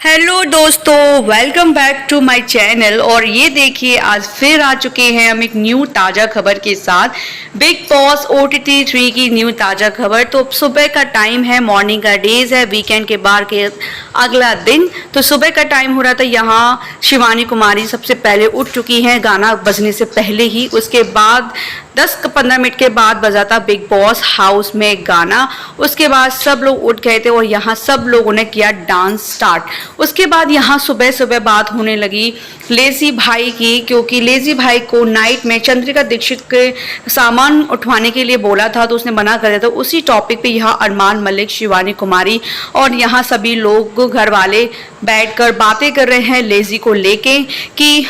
Hello दोस्तों, welcome back to my channel. और ये देखिए आज फिर आ चुके हैं हम एक न्यू ताज़ा खबर के साथ। बिग बॉस OTT 3 की न्यू ताज़ा खबर। तो सुबह का टाइम है, मॉर्निंग का डेज है, वीकेंड के बाद के अगला दिन। तो सुबह का टाइम हो रहा था, यहाँ शिवानी कुमारी सबसे पहले उठ चुकी हैं गाना बजने से पहले ही। उसके बाद 10-15 मिनट के बाद बजा था बिग बॉस हाउस में गाना। उसके बाद सब लोग उठ गए थे और यहाँ सब लोगों ने किया डांस स्टार्ट। उसके बाद यहाँ सुबह सुबह बात होने लगी लेजी भाई की, क्योंकि लेजी भाई को नाइट में चंद्रिका दीक्षित के सामान उठवाने के लिए बोला था तो उसने मना कर दिया था। उसी टॉपिक पे यहाँ अरमान मलिक, शिवानी कुमारी और यहाँ सभी लोग घर वाले बैठकर बातें कर रहे हैं लेजी को लेके कि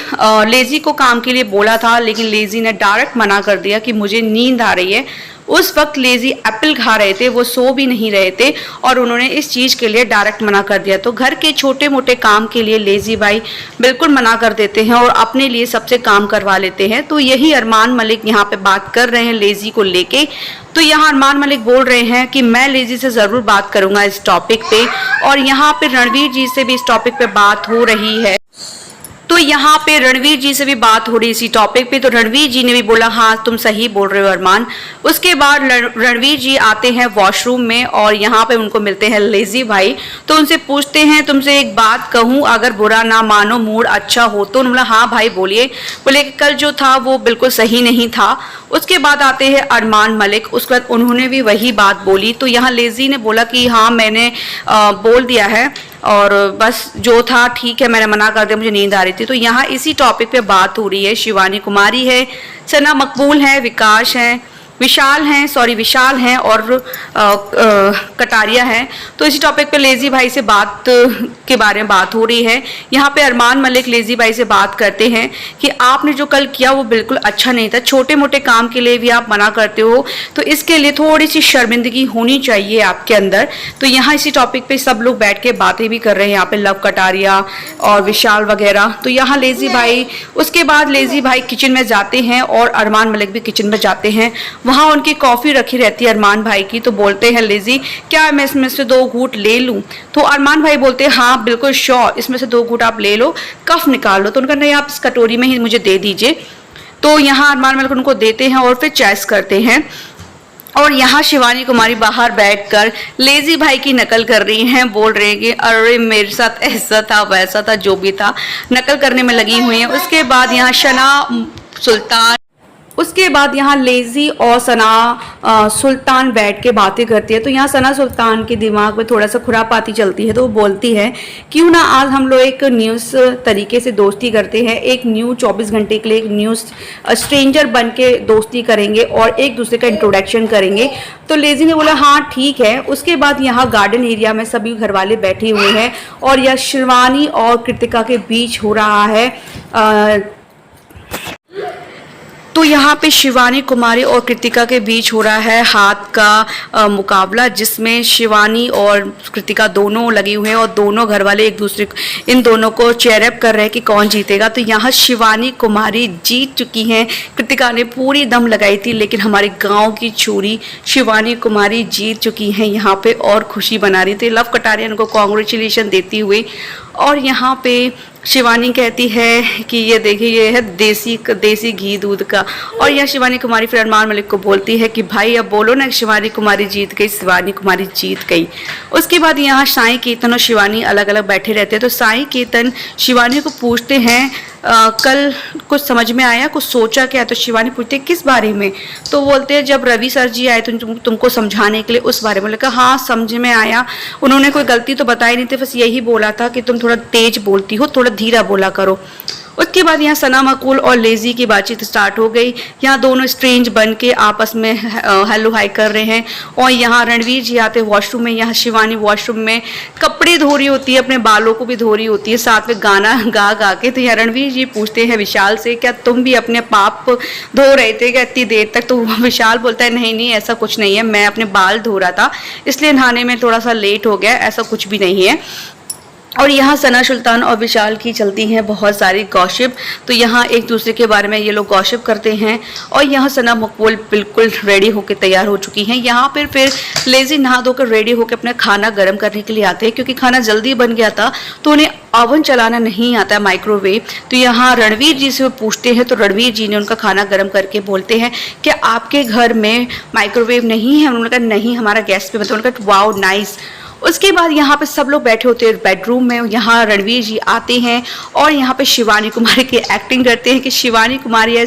लेजी को काम के लिए बोला था लेकिन लेजी ने डायरेक्ट मना कर दिया कि मुझे नींद आ रही है। उस वक्त लेजी एप्पल खा रहे थे, वो सो भी नहीं रहे थे और उन्होंने इस चीज़ के लिए डायरेक्ट मना कर दिया। तो घर के छोटे मोटे काम के लिए लेजी भाई बिल्कुल मना कर देते हैं और अपने लिए सबसे काम करवा लेते हैं। तो यही अरमान मलिक यहाँ पे बात कर रहे हैं लेजी को लेके। तो यहाँ अरमान मलिक बोल रहे हैं कि मैं लेजी से ज़रूर बात करूँगा इस टॉपिक पे। और यहाँ पे रणवीर जी से भी इस टॉपिक पे बात हो रही है। तो यहाँ पे रणवीर जी से भी बात हो रही इसी टॉपिक पे। तो रणवीर जी ने भी बोला हाँ तुम सही बोल रहे हो अरमान। उसके बाद रणवीर जी आते हैं वॉशरूम में और यहाँ पे उनको मिलते हैं लेजी भाई। तो उनसे पूछते हैं तुमसे एक बात कहूँ, अगर बुरा ना मानो, मूड अच्छा हो तो। उन्होंने हाँ भाई बोलिए। बोले कल जो था वो बिल्कुल सही नहीं था। उसके बाद आते हैं अरमान मलिक, उसके बाद उन्होंने भी वही बात बोली। तो यहाँ लेजी ने बोला कि हाँ मैंने बोल दिया है और बस जो था ठीक है, मैंने मना कर दिया, मुझे नींद आ रही थी। तो यहाँ इसी टॉपिक पे बात हो रही है। शिवानी कुमारी है, सना मकबूल है, विकास है, विशाल हैं और कटारिया हैं। तो इसी टॉपिक पे लेजी भाई से बात के बारे में बात हो रही है। यहाँ पे अरमान मलिक लेजी भाई से बात करते हैं कि आपने जो कल किया वो बिल्कुल अच्छा नहीं था, छोटे मोटे काम के लिए भी आप मना करते हो, तो इसके लिए थोड़ी सी शर्मिंदगी होनी चाहिए आपके अंदर। तो यहाँ इसी टॉपिक पे सब लोग बैठ के बातें भी कर रहे हैं, यहाँ पे लव कटारिया और विशाल वगैरह। तो यहाँ लेजी भाई, उसके बाद लेजी भाई किचन में जाते हैं और अरमान मलिक भी किचन में जाते हैं। वहाँ उनकी कॉफ़ी रखी रहती है अरमान भाई की। तो बोलते हैं लेजी क्या मैं इसमें से 2 घूंट ले लूँ? तो अरमान भाई बोलते हैं हाँ बिल्कुल श्योर, इसमें से 2 घूंट आप ले लो, कफ निकाल लो। तो उनका नहीं, आप इस कटोरी में ही मुझे दे दीजिए। तो यहाँ अरमान मलिक उनको देते हैं और फिर चॉइस करते हैं। और यहाँ शिवानी कुमारी बाहर बैठकर लेजी भाई की नकल कर रही हैं, बोल रहे हैं कि अरे मेरे साथ ऐसा था वैसा था, जो भी था नकल करने में लगी हुई हैं। उसके बाद यहाँ सना सुल्तान, उसके बाद यहाँ लेजी और सना सुल्तान बैठ के बातें करती है। तो यहाँ सना सुल्तान के दिमाग में थोड़ा सा खुरापाती चलती है। तो वो बोलती है क्यों ना आज हम लोग एक न्यूज़ तरीके से दोस्ती करते हैं, एक न्यू 24 घंटे के लिए एक न्यूज़ स्ट्रेंजर बन के दोस्ती करेंगे और एक दूसरे का इंट्रोडक्शन करेंगे। तो लेजी ने बोला हाँ ठीक है। उसके बाद यहाँ गार्डन एरिया में सभी घर वाले बैठे हुए हैं और यह शिवानी और कृतिका के बीच हो रहा है तो यहाँ पे शिवानी कुमारी और कृतिका के बीच हो रहा है हाथ का मुकाबला, जिसमें शिवानी और कृतिका दोनों लगी हुए हैं और दोनों घर वाले एक दूसरे इन दोनों को चेयरअप कर रहे हैं कि कौन जीतेगा। तो यहाँ शिवानी कुमारी जीत चुकी हैं। कृतिका ने पूरी दम लगाई थी लेकिन हमारे गांव की छोरी शिवानी कुमारी जीत चुकी हैं यहाँ पे और खुशी बना रही थी। लव कटारिया उनको कॉन्ग्रेचुलेशन देती हुई। और यहाँ पे शिवानी कहती है कि ये देखिए ये है देसी घी दूध का। और यह शिवानी कुमारी फिर अरमान मलिक को बोलती है कि भाई अब बोलो ना, शिवानी कुमारी जीत गई, शिवानी कुमारी जीत गई। उसके बाद यहाँ साईं केतन और शिवानी अलग अलग बैठे रहते हैं। तो साईं केतन शिवानी को पूछते हैं कल कुछ समझ में आया, कुछ सोचा क्या? तो शिवानी पूछते हैं किस बारे में? तो बोलते हैं जब रवि सर जी आए तो तुमको समझाने के लिए, उस बारे में। कहा हाँ समझ में आया, उन्होंने कोई गलती तो बताई नहीं थी, बस यही बोला था कि तुम थोड़ा तेज बोलती हो, थोड़ा धीरा बोला करो। उसके बाद यहाँ सना मकबूल और लेजी की बातचीत स्टार्ट हो गई। यहाँ दोनों स्ट्रेंज बन के आपस में हेलो हाई कर रहे हैं। और यहाँ रणवीर जी आते हैं वॉशरूम में। यहाँ शिवानी वॉशरूम में कपड़े धो रही होती है, अपने बालों को भी धो रही होती है, साथ में गाना गा गा के। तो यहाँ रणवीर जी पूछते हैं विशाल से क्या तुम भी अपने पाप धो रहे थे क्या इतनी देर तक? तो विशाल बोलता है नहीं नहीं ऐसा कुछ नहीं है, मैं अपने बाल धो रहा था इसलिए नहाने में थोड़ा सा लेट हो गया, ऐसा कुछ भी नहीं है। और यहाँ सना सुल्तान और विशाल की चलती हैं बहुत सारी गॉसिप। तो यहाँ एक दूसरे के बारे में ये लोग गॉसिप करते हैं। और यहाँ सना मकबूल बिल्कुल रेडी होकर तैयार हो चुकी हैं। यहाँ पर फिर लेजी नहा धोकर रेडी होकर अपना खाना गर्म करने के लिए आते हैं, क्योंकि खाना जल्दी बन गया था तो उन्हें ओवन चलाना नहीं आता, माइक्रोवेव। तो यहाँ रणवीर जी से वो पूछते हैं, तो रणवीर जी ने उनका खाना गर्म करके बोलते हैं कि आपके घर में माइक्रोवेव नहीं है? उन्होंने कहा नहीं, हमारा गैस पे। मतलब उन्होंने कहा वाओ नाइस। उसके बाद यहाँ पे सब लोग बैठे होते हैं बेडरूम में। यहाँ रणवीर जी आते हैं और यहाँ पे शिवानी कुमारी की एक्टिंग करते हैं कि शिवानी कुमारी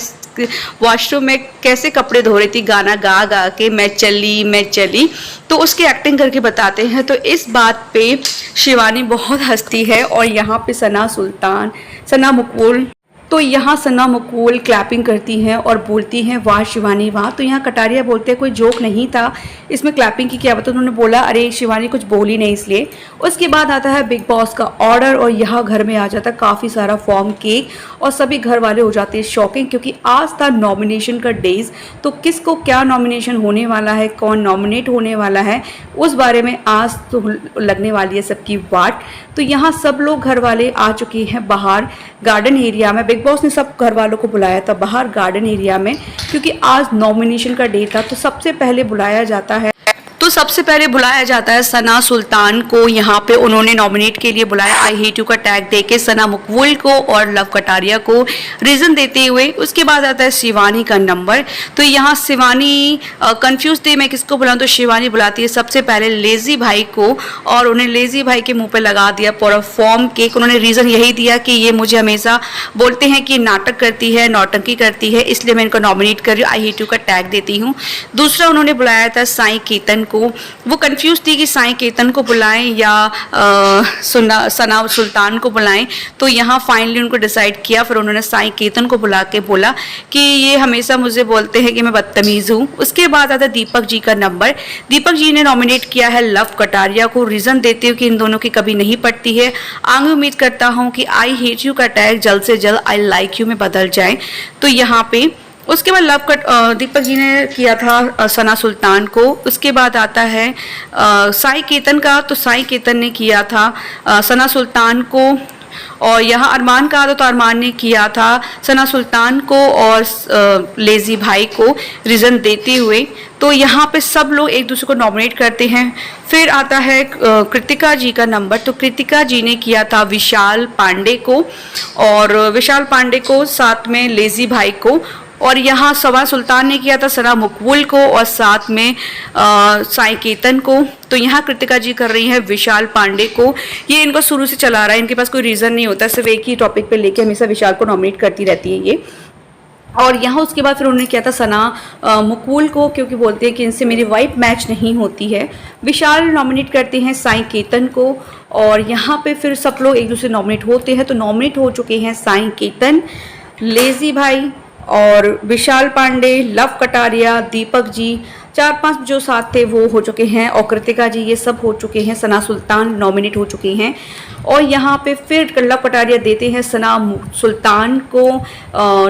वॉशरूम में कैसे कपड़े धो रही थी गाना गा गा के, मैं चली। तो उसकी एक्टिंग करके बताते हैं। तो इस बात पे शिवानी बहुत हंसती है। और यहाँ पे सना मकबूल तो यहाँ सना मकबूल क्लैपिंग करती हैं और बोलती हैं वाह शिवानी वाह। तो यहाँ कटारिया बोलते हैं कोई जोक नहीं था, इसमें क्लैपिंग की क्या बात। उन्होंने बोला अरे शिवानी कुछ बोली नहीं इसलिए। उसके बाद आता है बिग बॉस का ऑर्डर और यहाँ घर में आ जाता है काफ़ी सारा फॉर्म केक और सभी घर वाले हो जाते हैं शॉकिंग, क्योंकि आज था नॉमिनेशन का डेज। तो किसको क्या नॉमिनेशन होने वाला है, कौन नॉमिनेट होने वाला है, उस बारे में आज तो लगने वाली है सबकी वाट। तो यहाँ सब लोग घर वाले आ चुके हैं बाहर गार्डन एरिया में। बिग बॉस ने सब घर वालों को बुलाया था बाहर गार्डन एरिया में, क्योंकि आज नॉमिनेशन का डे था। तो सबसे पहले बुलाया जाता है सना सुल्तान को। यहाँ पे उन्होंने नॉमिनेट के लिए बुलाया आई हेट यू का टैग देके सना मकबूल को और लव कटारिया को रीजन देते हुए। उसके बाद आता है शिवानी का नंबर। तो यहाँ शिवानी कंफ्यूज थी मैं किसको बुलाऊं, तो शिवानी बुलाती है सबसे पहले लेजी भाई को और उन्हें लेजी भाई के मुंह पे लगा दिया पूरा फॉर्म केक। उन्होंने रीजन यही दिया कि ये मुझे हमेशा बोलते हैं कि नाटक करती है, नौटंकी करती है, इसलिए मैं इनको नॉमिनेट कर रही हूँ, आई हेट यू का टैग देती हूँ। दूसरा उन्होंने बुलाया था साई केतन को। वो कंफ्यूज थी कि साई केतन को बुलाएं या सना सुल्तान को बुलाएं। तो यहाँ फाइनली उनको डिसाइड किया। फिर उन्होंने साई केतन को बुला के बोला कि ये हमेशा मुझे बोलते हैं कि मैं बदतमीज हूँ। उसके बाद आता दीपक जी का नंबर। दीपक जी ने नॉमिनेट किया है लव कटारिया को, रीजन देते हुए कि इन दोनों की कभी नहीं पड़ती है। आगे उम्मीद करता हूँ कि आई हेट यू का टैग जल्द से जल्द आई लाइक यू में बदल जाए। तो यहाँ पे उसके बाद दीपक जी ने किया था सना सुल्तान को। उसके बाद आता है साई केतन का। तो साई केतन ने किया था सना सुल्तान को। और यहाँ अरमान का आता तो अरमान ने किया था सना सुल्तान को और लेजी भाई को रीज़न देते हुए। तो यहाँ पे सब लोग एक दूसरे को नॉमिनेट करते हैं। फिर आता है कृतिका जी का नंबर। तो कृतिका जी ने किया था विशाल पांडे को और विशाल पांडे को साथ में लेजी भाई को। और यहाँ सवा सुल्तान ने किया था सना मकबूल को और साथ में साई केतन को। तो यहाँ कृतिका जी कर रही हैं विशाल पांडे को। ये इनको शुरू से चला रहा है, इनके पास कोई रीज़न नहीं होता, सिर्फ एक ही टॉपिक पे लेके हमेशा विशाल को नॉमिनेट करती रहती है ये। और यहाँ उसके बाद फिर उन्होंने किया था सना मकबूल को, क्योंकि बोलते हैं कि इनसे मेरी वाइब मैच नहीं होती है। विशाल नॉमिनेट करते हैं साई केतन को। और यहाँ पे फिर सब लोग एक दूसरे नॉमिनेट होते हैं। तो नॉमिनेट हो चुके हैं साई केतन, लेजी भाई और विशाल पांडे, लव कटारिया, दीपक जी, 4-5 जो साथ थे वो हो चुके हैं और कृतिका जी ये सब हो चुके हैं। सना सुल्तान नॉमिनेट हो चुके हैं। और यहाँ पे फिर लव कटारिया देते हैं सना सुल्तान को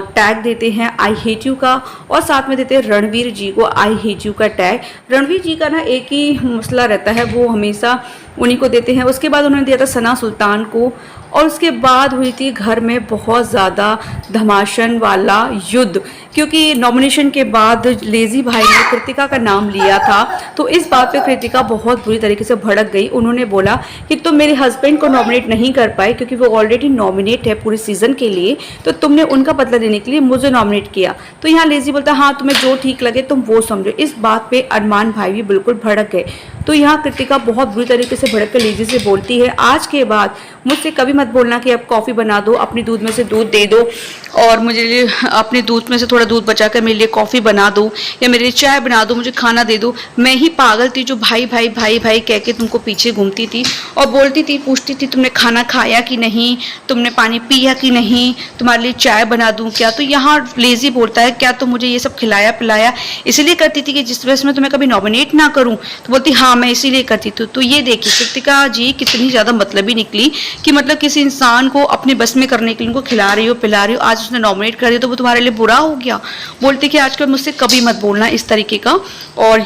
टैग देते हैं आई हेट यू का और साथ में देते हैं रणवीर जी को आई हेट यू का टैग। रणवीर जी का ना एक ही मसला रहता है, वो हमेशा उन्हीं को देते हैं। उसके बाद उन्होंने दिया था सना सुल्तान को। और उसके बाद हुई थी घर में बहुत ज़्यादा धमाशन वाला युद्ध, क्योंकि नॉमिनेशन के बाद लेजी भाई ने कृतिका का नाम लिया था। तो इस बात पे कृतिका बहुत बुरी तरीके से भड़क गई। उन्होंने बोला कि तुम मेरे हस्बैंड को नॉमिनेट नहीं कर पाए क्योंकि वो ऑलरेडी नॉमिनेट है पूरे सीजन के लिए, तो तुमने उनका बदला लेने के लिए मुझे नॉमिनेट किया। तो यहाँ लेजी बोलता हाँ तुम्हें जो ठीक लगे तुम वो समझो। इस बात पे अरमान भाई भी बिल्कुल भड़क गए। तो यहाँ कृतिका बहुत बुरी तरीके से भड़क कर लेजी से बोलती है आज के बाद मुझसे कभी मत बोलना कि अब कॉफ़ी बना दो, अपनी दूध में से दूध दे दो और मुझे लिए अपने दूध में से थोड़ा दूध बचा कर मेरे लिए कॉफ़ी बना दो या मेरे लिए चाय बना दो, मुझे खाना दे दो। मैं ही पागल थी जो भाई भाई भाई भाई कह के तुमको पीछे घूमती थी और बोलती थी, पूछती थी तुमने खाना खाया कि नहीं, तुमने पानी पिया कि नहीं, तुम्हारे लिए चाय बना दूँ क्या। तो यहाँ लेजी बोलता है क्या तुम मुझे ये सब खिलाया पिलाया इसीलिए करती थी कि जिस वजह से मैं तुम्हें कभी नॉमिनेट ना करूँ। तो बोलती हाँ मैं इसीलिए करती थी। तो ये देखिए कृतिका जी कितनी ज़्यादा मतलबी निकली कि मतलब किसी इंसान को अपने बस में करने के लिए उनको खिला रही हो पिला रही हो, आज उसने नॉमिनेट कर दिया तो वो तुम्हारे लिए बुरा हो गया। बोलते कि आजकल मुझसे कभी मत बोलना इस तरीके का। और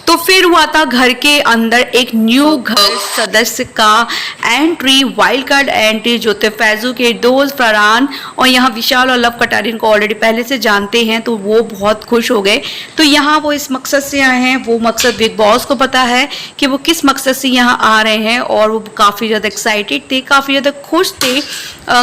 तो फिर हुआ था घर के अंदर एक न्यू घर सदस्य का एंट्री, वाइल्ड कार्ड एंट्री जो थे फैजू के दोस्त फरहान और यहाँ विशाल और लव कटारिया को ऑलरेडी पहले से जानते हैं, तो वो बहुत खुश हो गए। तो यहाँ वो इस मकसद से आए हैं, वो मकसद बिग बॉस को पता है कि वो किस मकसद से यहाँ आ रहे हैं और वो काफ़ी ज़्यादा एक्साइटेड थे, काफ़ी ज़्यादा खुश थे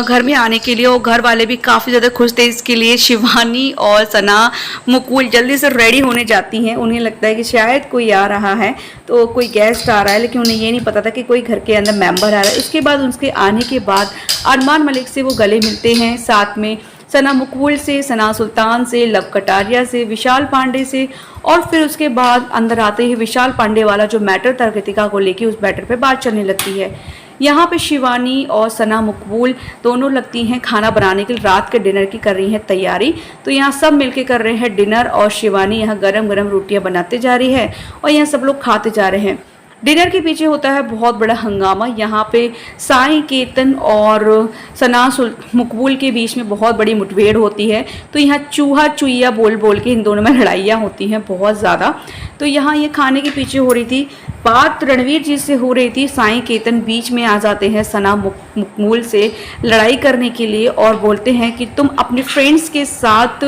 घर में आने के लिए और घर वाले भी काफ़ी ज़्यादा खुश थे इसके लिए। शिवानी और सना मुकुल जल्दी से रेडी होने जाती हैं, उन्हें लगता है कि शायद कोई आ रहा है, तो कोई गेस्ट आ रहा है, लेकिन उन्हें ये नहीं पता था कि कोई घर के अंदर मेंबर आ रहा है। उसके बाद उसके आने के बाद अरमान मलिक से वो गले मिलते हैं, साथ में सना मुकुल से, सना सुल्तान से, लव कटारिया से, विशाल पांडे से, और फिर उसके बाद अंदर आते ही विशाल पांडे वाला जो मैटर था कृतिका को लेके, उस मैटर पे बात चलने लगती है। यहाँ पे शिवानी और सना मुकबूल दोनों लगती हैं खाना बनाने के लिए, रात के डिनर की कर रही हैं तैयारी। तो यहाँ सब मिलके कर रहे हैं डिनर और शिवानी यहाँ गरम गरम रोटियाँ बनाते जा रही है और यहाँ सब लोग खाते जा रहे हैं। डिनर के पीछे होता है बहुत बड़ा हंगामा। यहाँ पे साई केतन और सना मुकबूल के बीच में बहुत बड़ी मुठभेड़ होती है। तो यहाँ चूहा चुईया बोल बोल के इन दोनों में लड़ाइयाँ होती हैं बहुत ज़्यादा। तो यहाँ ये खाने के पीछे हो रही थी बात, रणवीर जी से हो रही थी। साई केतन बीच में आ जाते हैं सना मुकबूल से लड़ाई करने के लिए और बोलते हैं कि तुम अपने फ्रेंड्स के साथ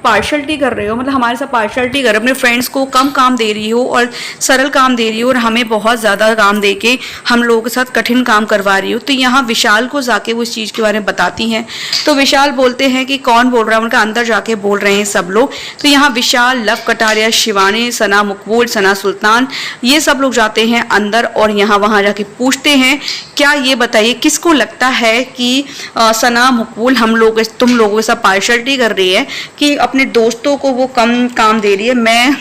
पार्शलिटी कर रहे हो, मतलब हमारे साथ पार्शलिटी कर रहे हो, अपने फ्रेंड्स को कम काम दे रही हो और सरल काम दे रही हो और हमें बहुत ज़्यादा काम दे के हम लोगों के साथ कठिन काम करवा रही हो। तो यहाँ विशाल को जाके वो इस चीज़ के बारे में बताती हैं। तो विशाल बोलते हैं कि कौन बोल रहा है, उनका अंदर जाके बोल रहे हैं सब लोग। तो यहाँ विशाल, लव कटारिया, शिवानी, सना मुकबूल, सना सुल्तान, ये सब लोग जाते हैं अंदर और यहाँ वहाँ जाके पूछते हैं क्या ये बताइए किसको लगता है कि सना मुकबूल तुम लोगों के साथ पार्शलिटी कर रही है कि अपने दोस्तों को वो कम काम दे रही है। मैं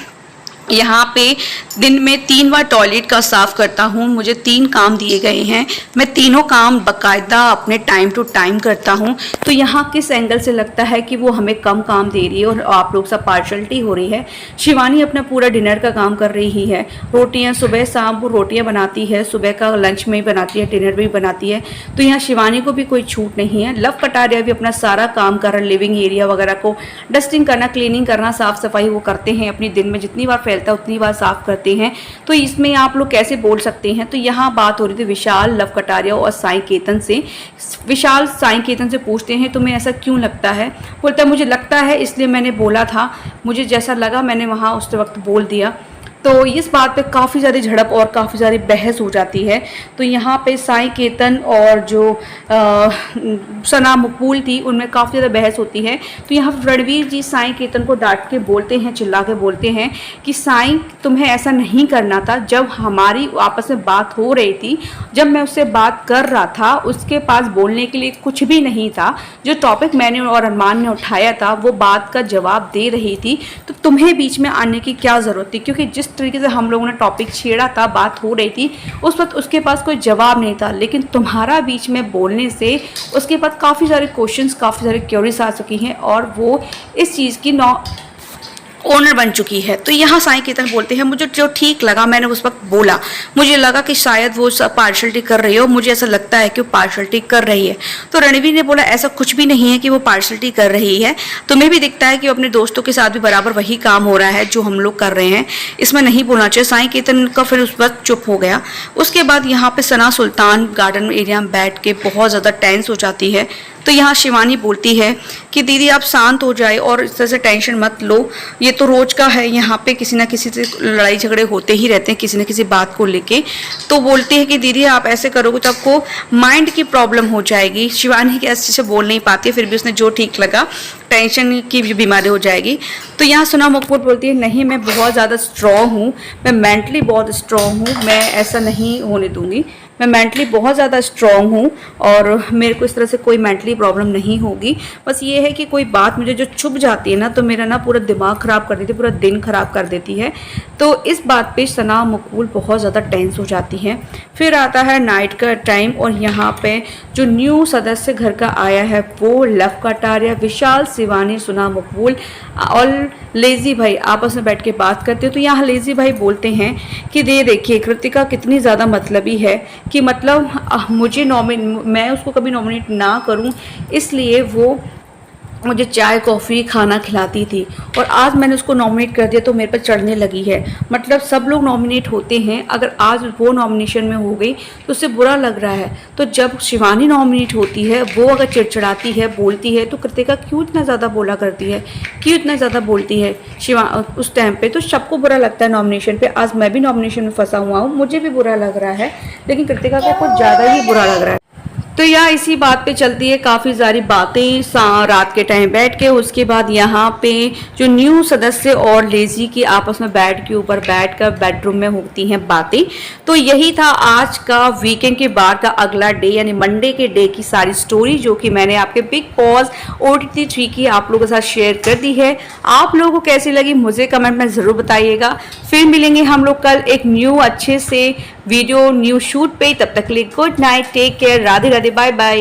यहाँ पे दिन में 3 बार टॉयलेट का साफ़ करता हूँ, मुझे 3 काम दिए गए हैं, मैं तीनों काम बकायदा अपने टाइम टू टाइम करता हूँ। तो यहाँ किस एंगल से लगता है कि वो हमें कम काम दे रही है और आप लोग सब पार्शलिटी हो रही है। शिवानी अपना पूरा डिनर का काम कर रही है, रोटियाँ सुबह शाम वो रोटियाँ बनाती है, सुबह का लंच में भी बनाती है, डिनर भी बनाती है। तो यहाँ शिवानी को भी कोई छूट नहीं है। लव कटारिया भी अपना सारा काम कर रहा है, लिविंग एरिया वगैरह को डस्टिंग करना, क्लीनिंग करना, साफ़ सफाई वो करते हैं, अपनी दिन में जितनी बार फैलता है उतनी बार साफ करते हैं। तो इसमें आप लोग कैसे बोल सकते हैं। तो यहाँ बात हो रही थी विशाल, लव कटारिया और साई केतन से। विशाल साई केतन से पूछते हैं तुम्हें ऐसा क्यों लगता है। बोलता है मुझे लगता है इसलिए मैंने बोला था, मुझे जैसा लगा मैंने वहाँ उस वक्त बोल दिया। तो इस बात पे काफ़ी सारी झड़प और काफ़ी सारी बहस हो जाती है। तो यहाँ पे साई केतन और जो सना मुकबूल थी उनमें काफ़ी ज़्यादा बहस होती है। तो यहाँ रणवीर जी साई केतन को डांट के बोलते हैं, चिल्ला के बोलते हैं कि साई तुम्हें ऐसा नहीं करना था। जब हमारी आपस में बात हो रही थी, जब मैं उससे बात कर रहा था, उसके पास बोलने के लिए कुछ भी नहीं था। जो टॉपिक मैंने और अरमान ने उठाया था वो बात का जवाब दे रही थी, तो तुम्हें बीच में आने की क्या ज़रूरत थी। क्योंकि जिस तरीके से हम लोगों ने टॉपिक छेड़ा था, बात हो रही थी, उस वक्त उसके पास कोई जवाब नहीं था। लेकिन तुम्हारा बीच में बोलने से उसके पास काफ़ी सारे क्वेश्चंस, काफ़ी सारे क्वेरीज आ चुकी हैं और वो इस चीज़ की ओनर बन चुकी है। तो यहाँ साई केतन बोलते हैं मुझे जो ठीक लगा मैंने उस वक्त बोला, मुझे लगा कि शायद वो पार्शलिटी कर रही हो, मुझे ऐसा लगता है कि वो पार्शलिटी कर रही है। तो रणवीर ने बोला ऐसा कुछ भी नहीं है कि वो पार्शलिटी कर रही है, तुम्हें भी दिखता है कि वो अपने दोस्तों के साथ भी बराबर वही काम हो रहा है जो हम लोग कर रहे हैं, इसमें नहीं बोलना चाहिए। साई केतन का फिर उस वक्त चुप हो गया। उसके बाद यहाँ पे सना सुल्तान गार्डन एरिया में बैठ के बहुत ज़्यादा टेंस हो जाती है। तो यहाँ शिवानी बोलती है कि दीदी आप शांत हो जाए और इस तरह से टेंशन मत लो, ये तो रोज का है, यहाँ पे किसी ना किसी से लड़ाई झगड़े होते ही रहते हैं किसी न किसी बात को लेके। तो बोलती है कि दीदी आप ऐसे करोगे तो आपको माइंड की प्रॉब्लम हो जाएगी। शिवानी के ऐसे से बोल नहीं पाती है, फिर भी उसने जो ठीक लगा, टेंशन की भी बीमारी हो जाएगी। तो यहाँ सना मुकबूल बोलती है नहीं मैं बहुत ज़्यादा स्ट्रॉन्ग हूँ, मैं मेंटली बहुत स्ट्रॉन्ग हूँ, मैं ऐसा नहीं होने दूँगी, मैं मेंटली बहुत ज़्यादा स्ट्रॉन्ग हूँ और मेरे को इस तरह से कोई मेंटली प्रॉब्लम नहीं होगी। बस ये है कि कोई बात मुझे जो छुप जाती है ना तो मेरा ना पूरा दिमाग ख़राब कर देती है, पूरा दिन ख़राब कर देती है। तो इस बात पे सना मुकबूल बहुत ज़्यादा टेंस हो जाती है। फिर आता है नाइट का टाइम और यहाँ पे जो न्यू सदस्य घर का आया है वो लव कटारिया, विशाल, शिवानी, सना मुकबूल और लेज़ी भाई आपस में बैठ के बात करते हो। तो यहाँ लेज़ी भाई बोलते हैं कि देखिए कृतिका कितनी ज़्यादा मतलबी है कि मतलब मुझे मैं उसको कभी नॉमिनेट ना करूं, इसलिए वो मुझे चाय कॉफ़ी खाना खिलाती थी, और आज मैंने उसको नॉमिनेट कर दिया तो मेरे पर चढ़ने लगी है। मतलब सब लोग नॉमिनेट होते हैं, अगर आज वो नॉमिनेशन में हो गई तो उससे बुरा लग रहा है। तो जब शिवानी नॉमिनेट होती है, वो अगर चिड़चिड़ाती है, बोलती है, तो कृतिका क्यों इतना ज़्यादा बोला करती है, क्यों इतना ज़्यादा बोलती है उस टाइम पे। तो सबको बुरा लगता है नॉमिनेशन पे। आज मैं भी नॉमिनेशन में फंसा हुआ हूँ, मुझे भी बुरा लग रहा है, लेकिन कृतिका को कुछ ज़्यादा ही बुरा लग रहा है। तो यहाँ इसी बात पे चलती है काफ़ी सारी बातें रात के टाइम बैठ के। उसके बाद यहाँ पे जो न्यू सदस्य और लेजी की आपस में बेड के ऊपर बैठकर बेडरूम में होती हैं बातें। तो यही था आज का वीकेंड के बाद का अगला डे, यानी मंडे के डे की सारी स्टोरी, जो कि मैंने आपके बिग बॉस OTT 3 की आप लोगों के साथ शेयर कर दी है। आप लोगों को कैसी लगी मुझे कमेंट में ज़रूर बताइएगा। फिर मिलेंगे हम लोग कल एक न्यू अच्छे से वीडियो न्यू शूट पे। तब तक के लिए good night, take care, Radhe Radhe, bye bye.